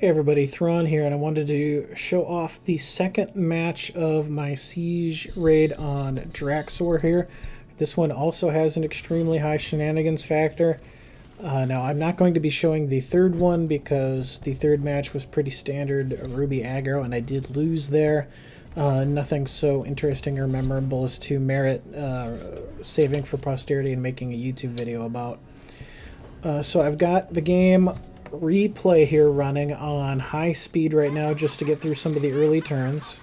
Hey everybody, Thrawn here, and I wanted to show off the second match of my Siege raid on DraXor here. This one also has an extremely high shenanigans factor. Now, I'm not going to be showing the third one because the third match was pretty standard Ruby aggro, and I did lose there. Nothing so interesting or memorable as to merit saving for posterity and making a YouTube video about. So I've got the game replay here running on high speed right now just to get through some of the early turns.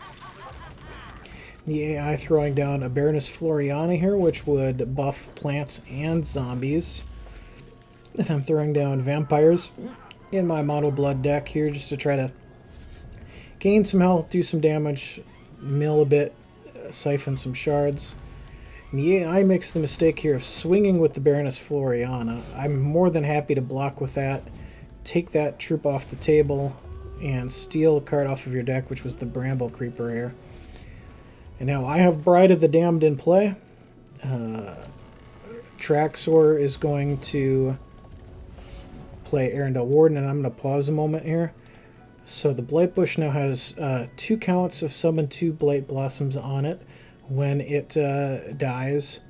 The AI throwing down a Baroness Floriana here, which would buff plants and zombies. And I'm throwing down vampires in my mono blood deck here just to try to gain some health, do some damage, mill a bit, siphon some shards. And the AI makes the mistake here of swinging with the Baroness Floriana. I'm more than happy to block with that, take that troop off the table, and steal a card off of your deck, which was the Bramble Creeper here. And now I have Bride of the Damned in play. DraXor is going to play Arendelle Warden, and I'm going to pause a moment here. So the Blight Bush now has 2 counts of summon 2 Blight Blossoms on it when it dies.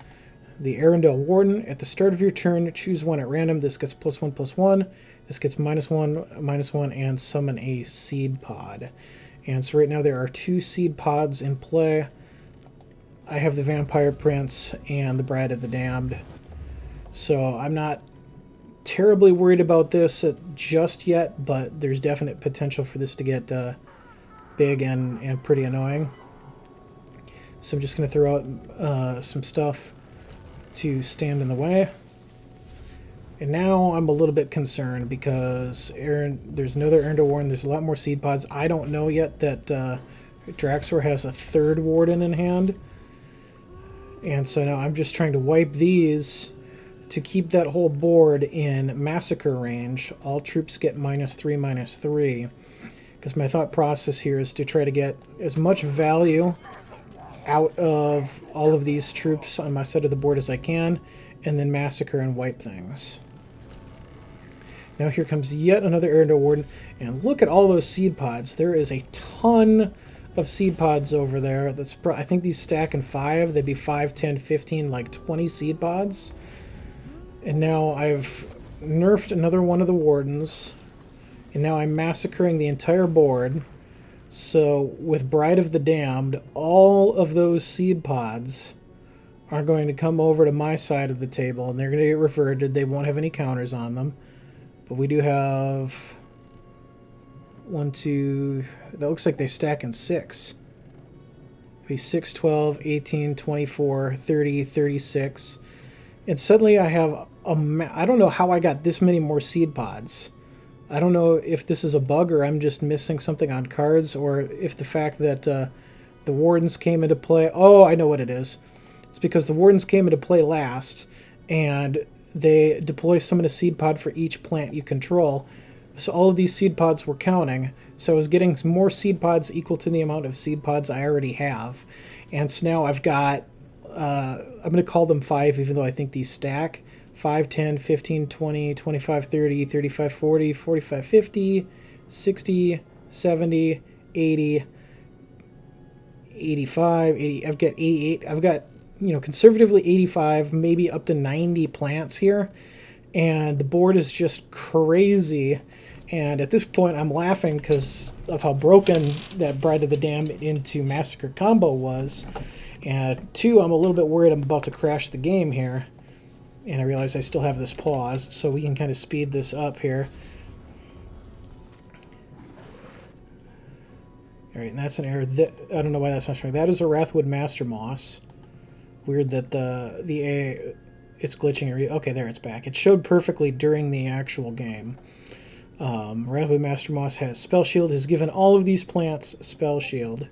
The Arendelle Warden, at the start of your turn, choose one at random. This gets +1/+1. This gets -1/-1, and summon a seed pod. And so right now there are 2 seed pods in play. I have the Vampire Prince and the Bride of the Damned. So I'm not terribly worried about this just yet, but there's definite potential for this to get big and pretty annoying. So I'm just going to throw out some stuff to stand in the way. And now I'm a little bit concerned because there's another Arendelle Warden. There's a lot more seed pods. I don't know yet that DraXor has a 3rd Warden in hand. And so now I'm just trying to wipe these to keep that whole board in massacre range. All troops get -3/-3. Because my thought process here is to try to get as much value out of all of these troops on my side of the board as I can, and then massacre and wipe things. Now here comes yet another Arendelle Warden, and look at all those seed pods. There is a ton of seed pods over there. That's I think these stack in 5. They'd be 5, 10, 15, like 20 seed pods. And now I've nerfed another one of the Wardens, and now I'm massacring the entire board. So with Bride of the Damned, all of those seed pods are going to come over to my side of the table, and they're going to get reverted. They won't have any counters on them. But we do have 1, 2... That looks like they stack in 6. It'll be 6, 12, 18, 24, 30, 36. And suddenly I have I don't know how I got this many more seed pods. I don't know if this is a bug or I'm just missing something on cards, or if the fact that the Wardens came into play... Oh, I know what it is. It's because the Wardens came into play last, and they deploy summon a seed pod for each plant you control. So all of these seed pods were counting. So I was getting more seed pods equal to the amount of seed pods I already have. And so now I've got... I'm going to call them 5, even though I think these stack. 5, 10, 15, 20, 25, 30, 35, 40, 45, 50, 60, 70, 80, 85, 80. I've got 88. I've got, conservatively 85, maybe up to 90 plants here. And the board is just crazy. And at this point, I'm laughing because of how broken that Bride of the Damned into Massacre combo was. And 2, I'm a little bit worried I'm about to crash the game here. And I realize I still have this paused, so we can kind of speed this up here. Alright, and that's an error. I don't know why that's not showing. That is a Wrathwood Master Moss. Weird that it's glitching. Okay, there, it's back. It showed perfectly during the actual game. Wrathwood Master Moss has Spell Shield, has given all of these plants Spell Shield.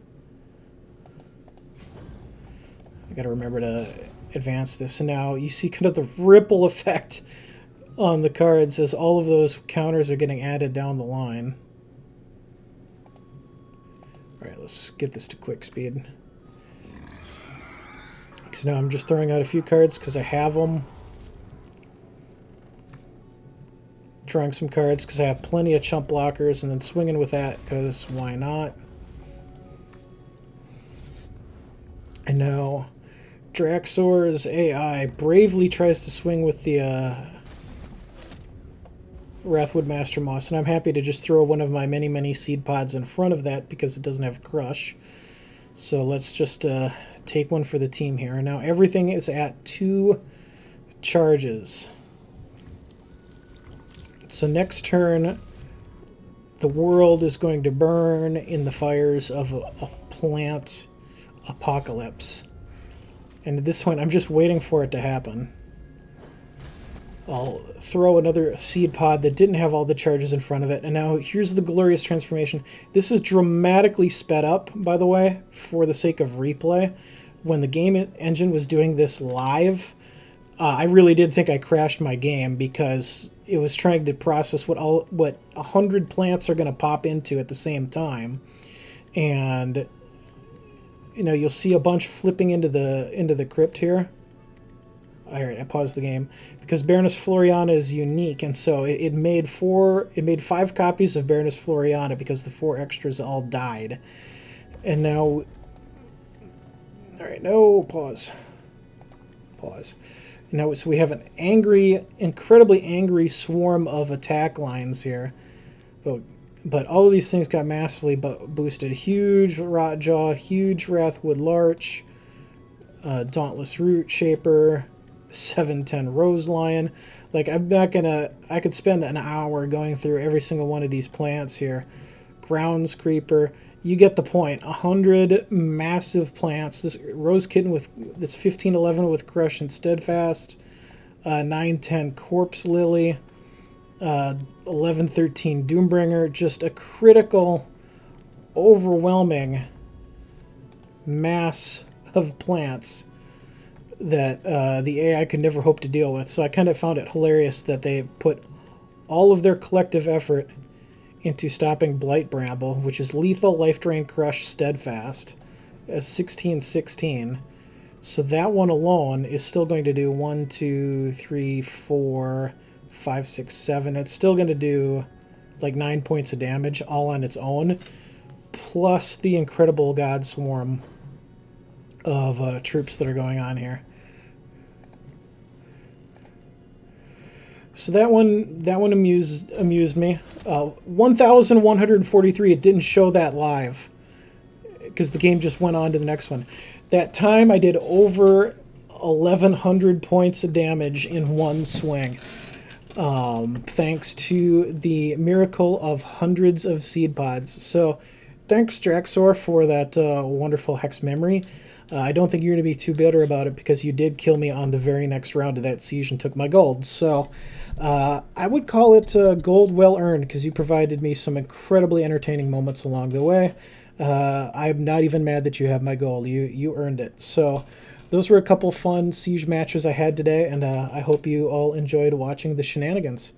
I gotta remember to advance this. And now you see kind of the ripple effect on the cards as all of those counters are getting added down the line. Alright, let's get this to quick speed. Because now I'm just throwing out a few cards because I have them. drawing some cards because I have plenty of chump blockers, and then swinging with that because why not? And now DraXor's AI bravely tries to swing with the Wrathwood Master Moss, and I'm happy to just throw one of my many seed pods in front of that because it doesn't have crush. So let's just take one for the team here. Now everything is at 2 charges. So next turn, the world is going to burn in the fires of a plant apocalypse. And at this point, I'm just waiting for it to happen. I'll throw another seed pod that didn't have all the charges in front of it. And now here's the glorious transformation. This is dramatically sped up, by the way, for the sake of replay. When the game engine was doing this live, I really did think I crashed my game because it was trying to process what 100 plants are going to pop into at the same time. And you know, you'll see a bunch flipping into the crypt here. All right, I paused the game because Baroness Floriana is unique, and so it made 5 copies of Baroness Floriana because the 4 extras all died. And now, all right, no, pause. Now, so we have an incredibly angry swarm of attack lines here, but all of these things got massively boosted. Huge Rotjaw, huge Wrathwood Larch, Dauntless Root Shaper, 710 Rose Lion. Like, I could spend an hour going through every single one of these plants here. Grounds Creeper. You get the point. 100 massive plants. This Rose Kitten with this 1511 with Crush and Steadfast. 910 Corpse Lily. 1113 Doombringer. Just a critical, overwhelming mass of plants that the AI could never hope to deal with. So I kind of found it hilarious that they put all of their collective effort into stopping Blight Bramble, which is lethal, life drain, crush, steadfast, as 16/16. So that one alone is still going to do 1, 2, 3, 4, 5, 6, 7. It's still going to do like 9 points of damage all on its own, plus the incredible God Swarm of troops that are going on here. So that one amused me. 1,143. It didn't show that live because the game just went on to the next one. That time I did over 1,100 points of damage in one swing, thanks to the miracle of hundreds of seed pods. So thanks, DraXor, for that wonderful Hex memory. I don't think you're going to be too bitter about it because you did kill me on the very next round of that siege and took my gold. So I would call it gold well earned because you provided me some incredibly entertaining moments along the way. I'm not even mad that you have my gold. You earned it. So those were a couple fun siege matches I had today, and I hope you all enjoyed watching the shenanigans.